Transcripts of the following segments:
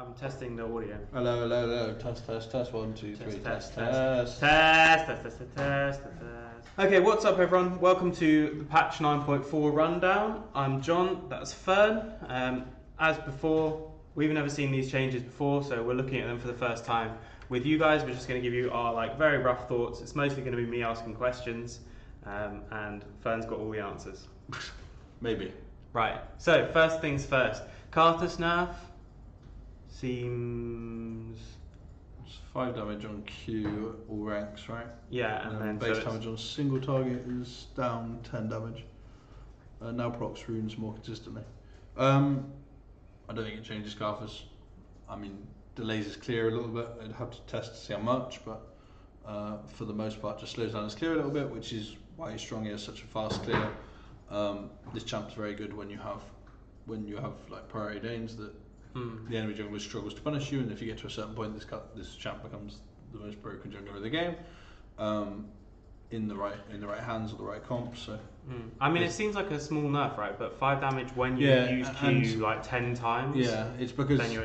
I'm testing the audio. Hello, hello, hello. Test, test, test. 1, 2, 3. Test. Test. Okay, what's up, everyone? Welcome to the patch 9.4 rundown. I'm John. That's Fern. As before, we've never seen these changes before, so we're looking at them for the first time with you guys. We're just going to give you our very rough thoughts. It's mostly going to be me asking questions, and Fern's got all the answers. Maybe. Right. So first things first. Karthus nerf seems. It's 5 damage on Q, all ranks, right? Yeah, and then base damage on single target is down 10 damage. Now procs runes more consistently. I don't think it changes Karthus. I mean, delays is clear a little bit. I'd have to test to see how much, but for the most part, just slows down his clear a little bit, which is why he's strong. He has such a fast clear. This champ's very good when you have like priority Danes that the enemy jungler struggles to punish you, and if you get to a certain point, this champ becomes the most broken jungler of the game. In the right hands or the right comp. So I mean, it seems like a small nerf, right? But 5 damage when you use Q like 10 times. Yeah, it's because then you're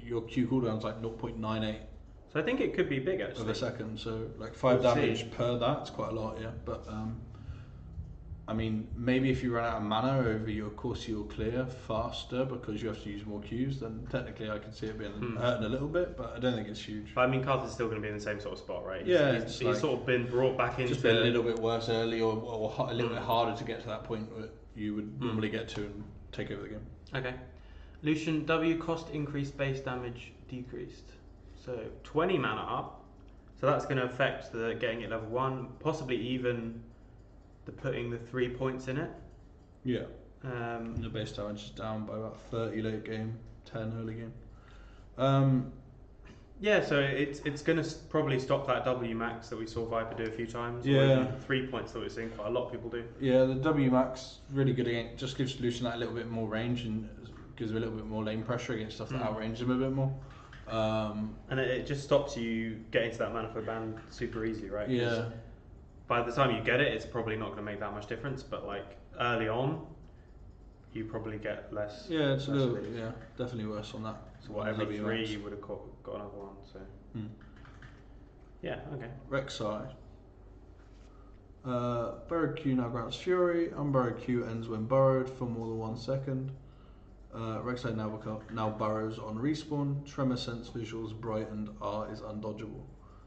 your Q cooldown's like 0.98. So I think it could be big actually. Of a second, so like 5 damage per that's quite a lot, yeah. But I mean, maybe if you run out of mana over your course, you'll clear faster because you have to use more Qs. Then technically, I can see it being hurting a little bit, but I don't think it's huge. But I mean, Karthus is still going to be in the same sort of spot, right? He's sort of been brought back into. Just been a little bit worse early, or a little bit harder to get to that point that you would normally get to and take over the game. Okay. Lucian W cost increased, base damage decreased. So 20 mana up. So that's going to affect the getting it level 1, possibly even the putting the 3 points in it. Yeah. The base damage is down by about 30 late game, 10 early game. Yeah, so it's going to probably stop that W max that we saw Viper do a few times. Yeah. Or even 3 points that we're seeing quite a lot of people do. Yeah, the W max really good again. Just gives Lucian that little bit more range and gives him a little bit more lane pressure against stuff that outranges him a bit more. And it just stops you getting to that mana for ban super easily, right? Yeah. By the time you get it, it's probably not going to make that much difference. But like early on, you probably get less. Yeah, it's a little. Yeah, definitely worse on that. So what, every 3 you would have got another one. So yeah, okay. Rek'Sai. Burrowed Q now grants Fury. Unburrowed Q ends when burrowed for more than 1 second. Rek'Sai now burrows on respawn. Tremor sense visuals bright and R is undodgeable.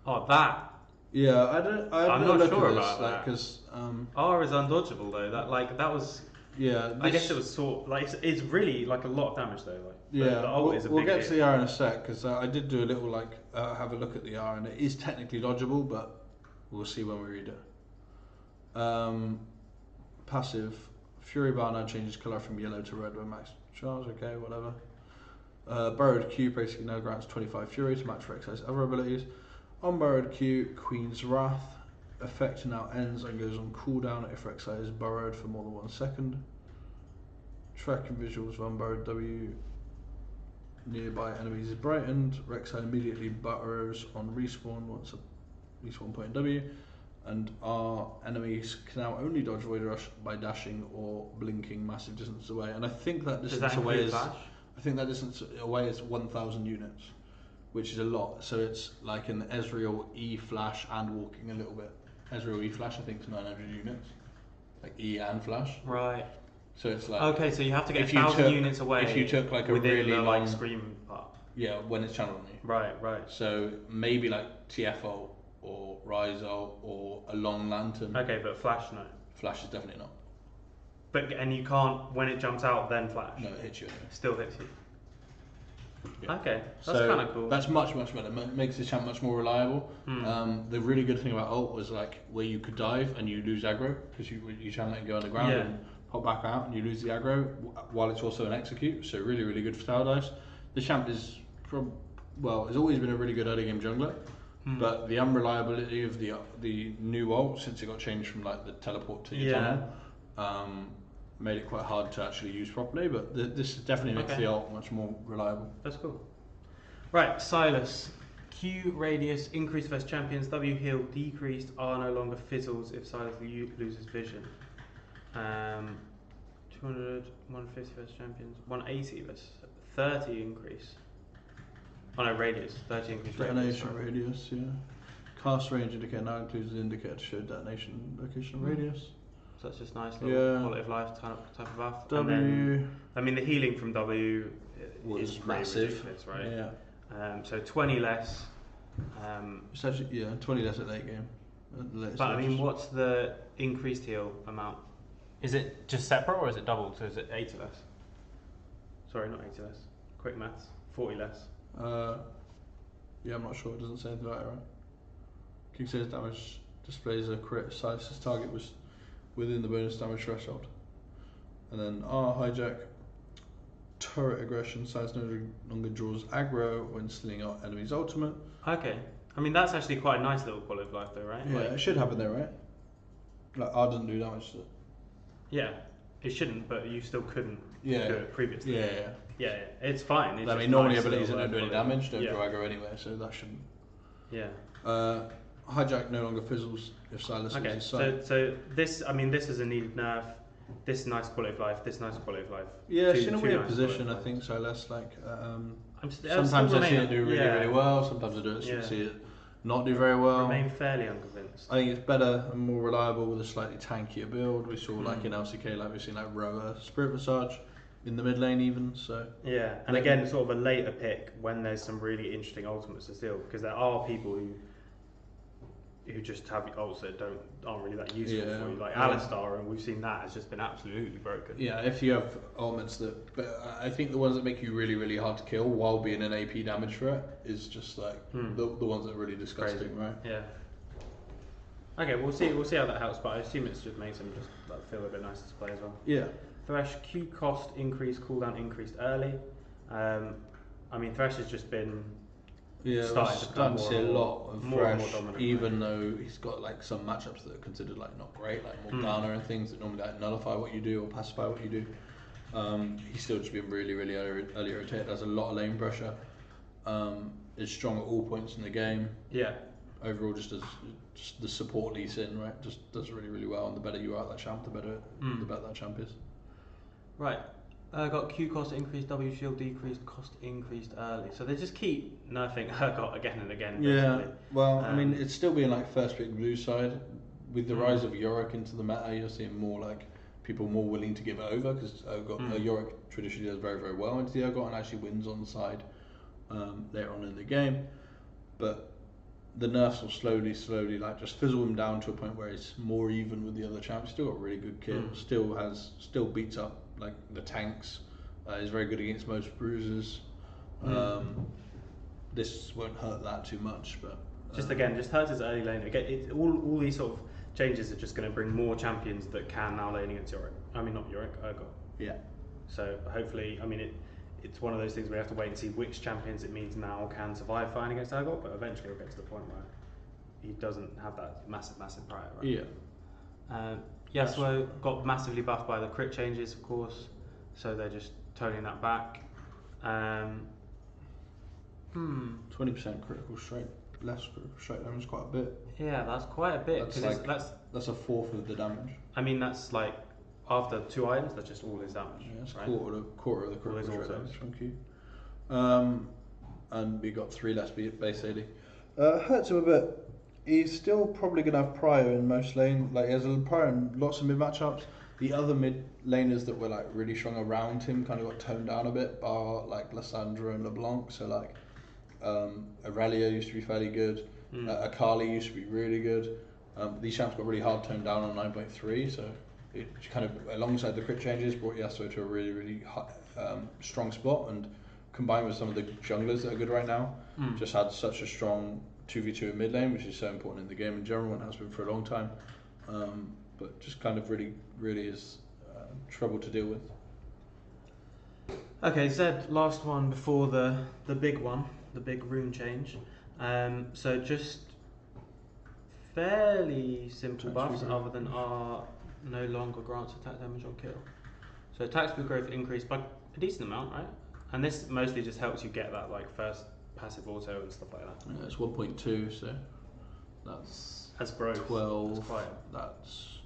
Oh, that. Yeah, I'm not sure about that because R is undodgeable though. That was. Yeah, I guess it was it's really like a lot of damage though. Like yeah, the ult is a we'll big get to the R in a sec because I did do a little have a look at the R and it is technically dodgeable, but we'll see when we read it. Passive Fury Bar now changes colour from yellow to red when max charge. Okay, whatever. Burrowed Q basically now grants 25 Fury to match Rek'Sai's other abilities. Unburrowed Q, Queen's Wrath. Effect now ends and goes on cooldown if Rek'Sai is burrowed for more than 1 second. Tracking visuals of Unburrowed W. Nearby enemies is brightened. Rek'Sai immediately burrows on respawn once a respawn point in W. And our enemies can now only dodge Void Rush by dashing or blinking massive distances away. And I think that distance away is. I think that distance away is 1,000 units. Which is a lot, so it's like an Ezreal E flash and walking a little bit. Ezreal E flash, I think, is 900 units, like E and flash. Right. So it's like okay, so you have to get 1,000 units away. If you took like a within really the, long scream part. Yeah, when it's channeled on you. Right. So maybe like TFO or Ryzo or a long lantern. Okay, but flash no. Flash is definitely not. And you can't when it jumps out then flash. No, it hits you anyway. Still hits you. Yeah. Okay, that's kind of cool. That's much better. Makes the champ much more reliable. The really good thing about ult was like where you could dive and you lose aggro because you channel it and go underground and pop back out and you lose the aggro while it's also an execute. So really good for tower dives. The champ is has always been a really good early game jungler, but the unreliability of the new ult since it got changed from like the teleport to your tunnel. Made it quite hard to actually use properly, but this definitely makes the ult much more reliable. That's cool. Right, Silas. Q radius increased versus champions, W heal decreased, R no longer fizzles if Silas loses vision. 200, 150 versus champions, 180 versus 30 increase. Oh no, radius. 30 increased radius. Detonation radius, yeah. Cast range indicator now includes an indicator to show detonation location and radius. So that's just nice little quality of life type of buff. W. And then, I mean, the healing from W was is massive, ridiculous, right? Yeah. So 20 less. It's actually 20 less at late game. But I mean, what's the increased heal amount? Is it just separate or is it doubled? So is it 80 less? Sorry, not 80 less. Quick maths. 40 less. Yeah, I'm not sure. It doesn't say anything about it, right? King says damage displays a crit size. His target was within the bonus damage threshold. And then hijack. Turret aggression size no longer draws aggro when slinging out enemy's ultimate. Okay. I mean, that's actually quite a nice little quality of life though, right? Yeah, it should happen there, right? Like, R doesn't do damage to it. Yeah, it shouldn't, but you still couldn't do it previously. Yeah, it's fine. It's I mean, normally abilities that don't do any damage don't draw aggro anyway, so that shouldn't. Yeah. Hijack no longer fizzles if Silas loses sight. So this, I mean, this is a needed nerf. This nice quality of life. This nice quality of life. Yeah, she's in a weird position, I think. Silas, like, sometimes I see it do really well. Sometimes I don't see it not do very well. Remain fairly unconvinced. I think it's better and more reliable with a slightly tankier build. We saw like in LCK, like we've seen like Roa, Spirit Visage in the mid lane even. So yeah, and again, sort of a later pick when there's some really interesting ultimates to steal, because there are people who just have ults that aren't really that useful for you, like Alistar, and we've seen that has just been absolutely broken. Yeah, if you have ultimates that, but I think the ones that make you really, really hard to kill while being an AP damage threat is just like the ones that are really disgusting, crazy. Right? Yeah. Okay, we'll see how that helps, but I assume it's just makes them just like, feel a bit nicer to play as well. Yeah. Thresh Q cost increased, cooldown increased early. I mean, Thresh has just been. Yeah, starting to see a lot of Thresh, even though he's got like some matchups that are considered like not great, like Morgana and things that normally like nullify what you do or pacify what you do. He's still just been really, really early rotated. Has a lot of lane pressure. Is strong at all points in the game. Yeah. Overall, just the support Lee Sin, right? Just does really, really well. And the better you are at that champ, the better that champ is. Right. Got Q cost increased, W shield decreased, cost increased early. So they just keep nerfing Urgot again and again. Basically. Yeah, well, I mean, it's still being like first pick blue side. With the rise of Yorick into the meta, you're seeing more like people more willing to give it over because Yorick traditionally does very, very well into the Urgot and actually wins on the side later on in the game. But the nerfs will slowly like just fizzle him down to a point where it's more even with the other champs. Still got a really good kit. Still beats up like the tanks. Is very good against most bruisers. This won't hurt that too much, but just hurts his early lane. Again, all these sort of changes are just going to bring more champions that can now lane against Yorick. I mean, not Yorick, Urgot. Yeah. So hopefully, I mean, it's one of those things we have to wait and see which champions it means now can survive fighting against Urgot, but eventually he'll get to the point where he doesn't have that massive prior, right? Yeah. Yasuo got massively buffed by the crit changes, of course, so they're just toning that back. 20% critical straight, less critical straight damage, quite a bit. Yeah, that's quite a bit. That's a fourth of the damage. I mean, that's like after 2 items, that's just all his damage. Yeah, it's right? quarter of the critical straight damage from Q. And we got 3 less base AD. Hurts him a bit. He's still probably going to have prio in most lanes. Like, he has a prio in lots of mid matchups. The other mid laners that were like really strong around him kind of got toned down a bit, bar like Lissandra and LeBlanc. So like Aurelia used to be fairly good. Akali used to be really good. These champs got really hard toned down on 9.3, so it kind of alongside the crit changes brought Yasuo to a really, really strong spot, and combined with some of the junglers that are good right now, just had such a strong 2v2 in mid lane, which is so important in the game in general and has been for a long time. But just kind of really, really is trouble to deal with. Okay, Zed, last one before the big one, the big rune change. So just fairly simple buffs, other than R no longer grants attack damage on kill. So attack speed growth increased by a decent amount, right? And this mostly just helps you get that like first passive auto and stuff like that. Yeah, it's 1.2, so that's growth. 12. That's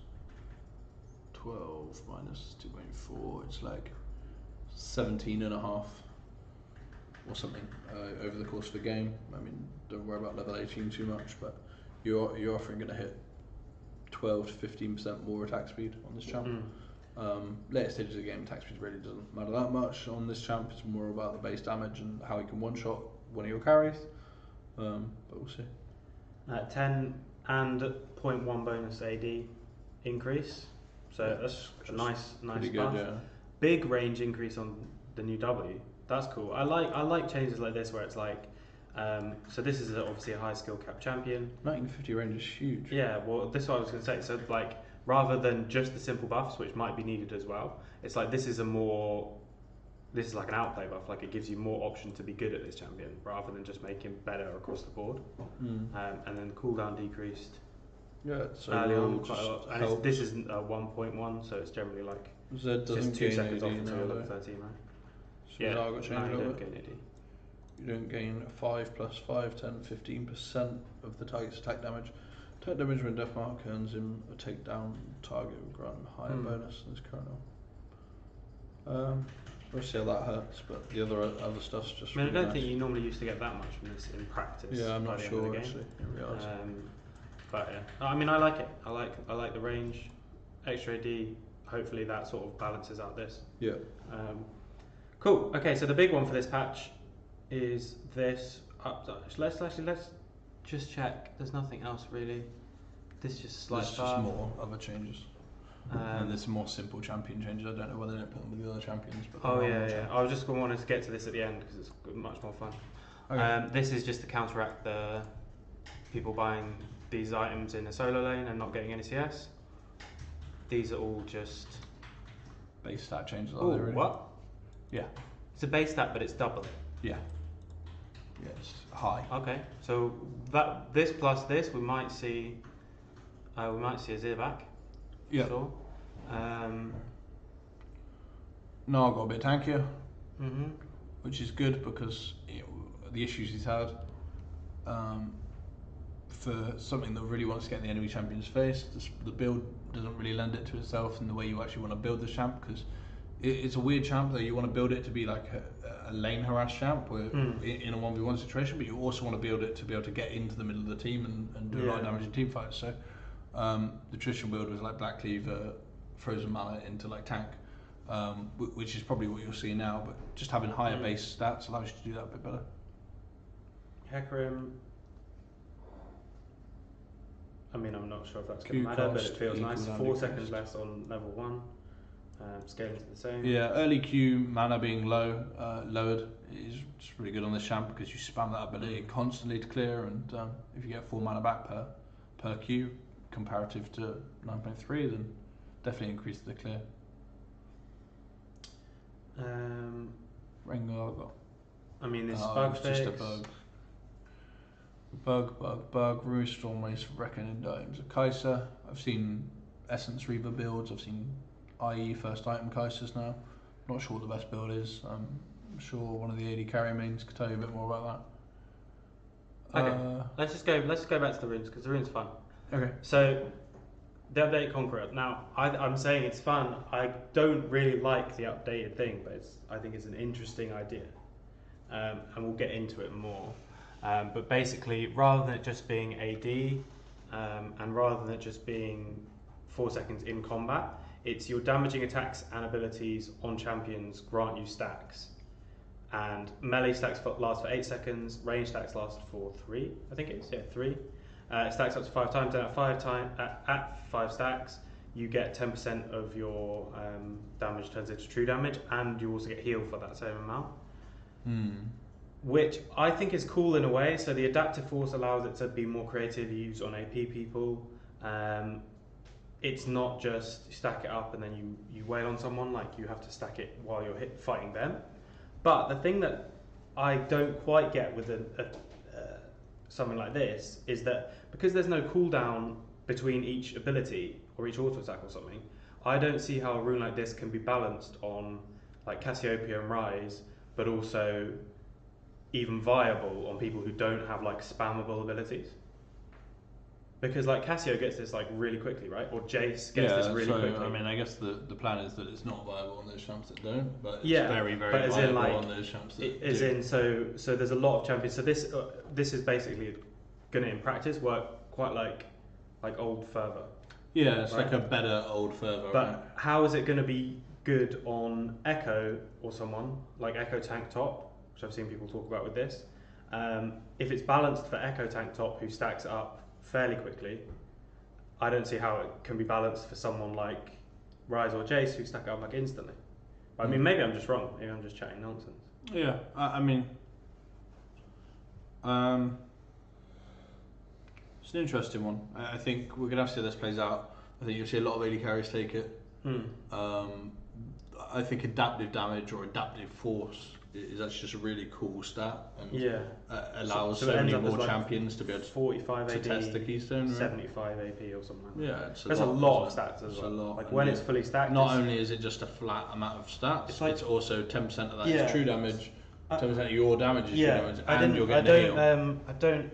12 minus 2.4. It's like 17 and a half. or something over the course of the game. I mean, don't worry about level 18 too much, but you're often going to hit 12 to 15% more attack speed on this champ. Later stages of the game, attack speed really doesn't matter that much on this champ. It's more about the base damage and how he can one-shot one of your carries. But we'll see. 10 and 0.1 bonus AD increase, so that's a nice Pretty buff. good, yeah. Big range increase on the new W. That's cool. I like changes like this where it's like, so this is obviously a high skill cap champion. 1950 range is huge. Yeah, well, this is what I was going to say. So like, rather than just the simple buffs, which might be needed as well, it's like this is like an outplay buff. Like it gives you more option to be good at this champion rather than just make him better across the board. And then the cooldown decreased. Yeah, so early on quite a lot. And this isn't a 1.1 so it's generally like Z doesn't just 2 gain seconds AD off until now, level though. 13, right? So yeah, got changed a little bit. Gain AD. You don't gain 5 plus 5, 10, 15% of the target's attack damage. Attack damage when Deathmark earns him a takedown target will grant him a higher bonus than his current one. We'll see how that hurts, but the other stuff's just. I mean, really I don't nice. think you normally used to get that much from this in practice. Yeah, I'm by not the end of sure the game. actually. In reality. But yeah, I mean, I like it. I like the range, extra AD. Hopefully that sort of balances out this. Yeah. Cool. Okay, so the big one for this patch is this. Let's just check. There's nothing else really. This just slight There's just more other changes. And there's some more simple champion changes. I don't know whether they put them with the other champions. But I was just wanted to get to this at the end because it's much more fun. Okay. This is just to counteract the people buying these items in a solo lane and not getting any CS. These are all just base stat changes. Oh, really? What? Yeah. It's a base stat, but it's double. Yeah. Yeah, it's high. Okay, so this plus this, we might see a Zir back. Yeah. Sure. No, I've got a bit tankier, which is good because the issues he's had. For something that really wants to get in the enemy champion's face, the build doesn't really lend it to itself in the way you actually want to build this champ, because it's a weird champ though. You want to build it to be like a lane harass champ where in a 1v1 situation, but you also want to build it to be able to get into the middle of the team and do a lot of damage in team fights. So the traditional build was like Black Cleaver, Frozen Mallet into like tank, which is probably what you'll see now, but just having higher base stats allows you to do that a bit better. Hecarim, I mean, I'm not sure if that's going to matter, but it feels nice. 4 seconds less on level 1, scaling to the same. Yeah, early Q mana being lowered is just really good on this champ because you spam that ability constantly to clear, and if you get 4 mana back per Q comparative to 9.3, then definitely increase the clear. Rengar. I mean, this bug fix. Just a bug. Bug, Rune Stormwaste, Reckon and Dimes. Kai'Sa, I've seen Essence Reaver builds, I've seen IE first item Kaisers now. Not sure what the best build is. I'm sure one of the AD carry mains could tell you a bit more about that. Okay, let's just go back to the runes because the runes fun. Okay. So the updated Conqueror. Now I'm saying it's fun. I don't really like the updated thing, but I think it's an interesting idea, and we'll get into it more. But basically, rather than it just being AD, and rather than it just being 4 seconds in combat, it's your damaging attacks and abilities on champions grant you stacks. And melee stacks last for 8 seconds, range stacks last for 3, I think it is, 3. Stacks up to 5 times, and at 5 stacks, you get 10% of your damage turns into true damage, and you also get healed for that same amount. Which I think is cool in a way. So the adaptive force allows it to be more creative, used on AP people. It's not just stack it up and then you wail on someone, like you have to stack it while you're fighting them. But the thing that I don't quite get with something like this is that because there's no cooldown between each ability or each auto attack or something, I don't see how a rune like this can be balanced on like Cassiopeia and Rise, but also even viable on people who don't have like spammable abilities. Because like Cassio gets this like really quickly, right? Or Jace gets this really quickly. I mean, I guess the plan is that it's not viable on those champs that don't, but it's Yeah, very, very but as in, viable like, on those champs that as do. in, so there's a lot of champions. So this is basically going to in practice work quite like old Fervor. Yeah, it's right? like a better old Fervor. But right? how is it going to be good on Echo or someone like Echo Tank Top, which I've seen people talk about with this? If it's balanced for Echo Tank Top, who stacks it up fairly quickly, I don't see how it can be balanced for someone like Rise or Jace, who stack it up like instantly. But I mean, maybe I'm just wrong. Maybe I'm just chatting nonsense. Yeah, I mean, it's an interesting one. I think we're gonna have to see how this plays out. I think you'll see a lot of AD carries take it. I think adaptive damage or adaptive force is actually just a really cool stat and allows so many more champions to be able to 45 to AD, test the keystone. Right? 75 AP or something like that. Yeah, there's a lot of stats as well. Like when it's fully stacked. Not only is it just a flat amount of stats, it's also 10% of that is true damage, 10% of your damage is true damage, and you're getting a heal.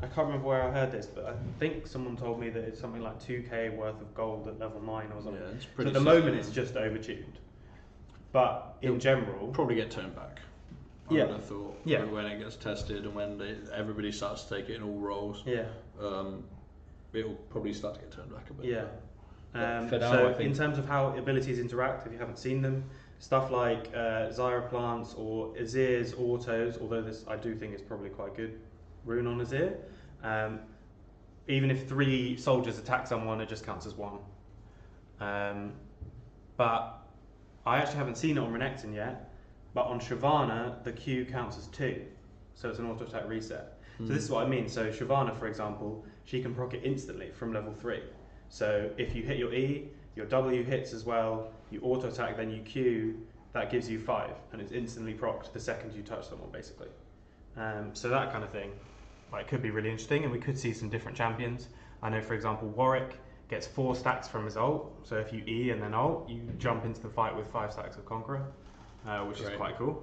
I can't remember where I heard this, but I think someone told me that it's something like 2k worth of gold at level 9 or something. Yeah, it's so pretty at the moment it's just overtuned. But in general, probably get toned back. I would have thought when it gets tested and when everybody starts to take it in all roles. Yeah. It'll probably start to get turned back a bit. Yeah. So in terms of how abilities interact, if you haven't seen them, stuff like Zyra plants or Azir's autos, although this I do think is probably quite good rune on Azir. Even if 3 soldiers attack someone, it just counts as 1. But I actually haven't seen it on Renekton yet, but on Shyvana, the Q counts as 2. So it's an auto attack reset. So this is what I mean. So Shyvana, for example, she can proc it instantly from level 3. So if you hit your E, your W hits as well, you auto attack, then you Q, that gives you 5, and it's instantly procced the second you touch someone, basically. So that kind of thing, like, could be really interesting, and we could see some different champions. I know, for example, Warwick gets 4 stacks from his ult, so if you E and then ult, you jump into the fight with 5 stacks of Conqueror, which is quite cool.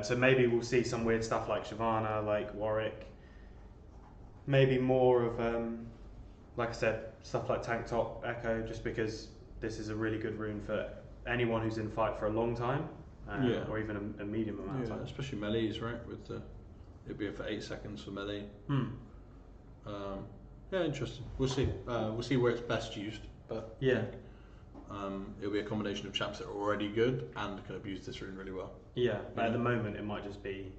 So maybe we'll see some weird stuff like Shyvana, like Warwick, maybe more of, like I said, stuff like Tank Top, Echo, just because this is a really good rune for anyone who's in fight for a long time, or even a medium amount of time. Especially melees, right? With it'd be for 8 seconds for melee. Yeah, interesting. We'll see. We'll see where it's best used, but it'll be a combination of champs that are already good and can abuse this rune really well. Yeah, but at the moment it might just be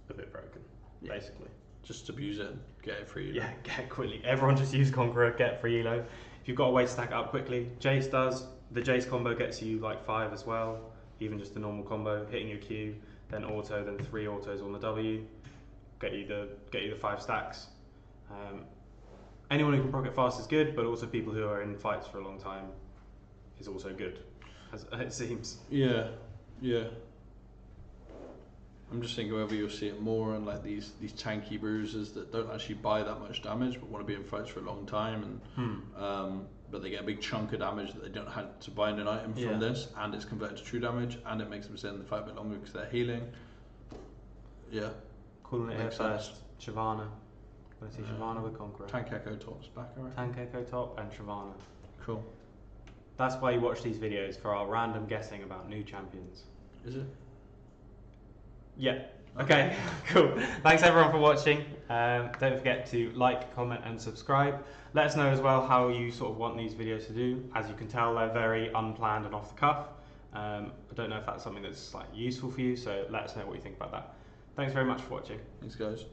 a bit broken, basically. Just abuse it and get it free. Yeah, get it quickly. Everyone just use Conqueror, get free elo. If you've got a way to stack it up quickly, Jace does. The Jace combo gets you like 5 as well, even just the normal combo, hitting your Q, then auto, then 3 autos on the W, get you the 5 stacks. Anyone who can proc it fast is good, but also people who are in fights for a long time is also good, as it seems. Yeah. I'm just thinking whether you'll see it more on like these tanky bruisers that don't actually buy that much damage but want to be in fights for a long time, and but they get a big chunk of damage that they don't have to bind an item from this, and it's converted to true damage, and it makes them stay in the fight a bit longer because they're healing. Yeah. Calling it here first. Shyvana. Want to see Shyvana with Conqueror. Tank Echo Top's back, alright. Tank Echo Top and Shyvana. Cool. That's why you watch these videos, for our random guessing about new champions. Is it? Yeah. Okay, cool. Thanks everyone for watching. Don't forget to like, comment and subscribe. Let us know as well how you sort of want these videos to do. As you can tell, they're very unplanned and off the cuff. I don't know if that's something that's like useful for you, so let us know what you think about that. Thanks very much for watching. Thanks guys.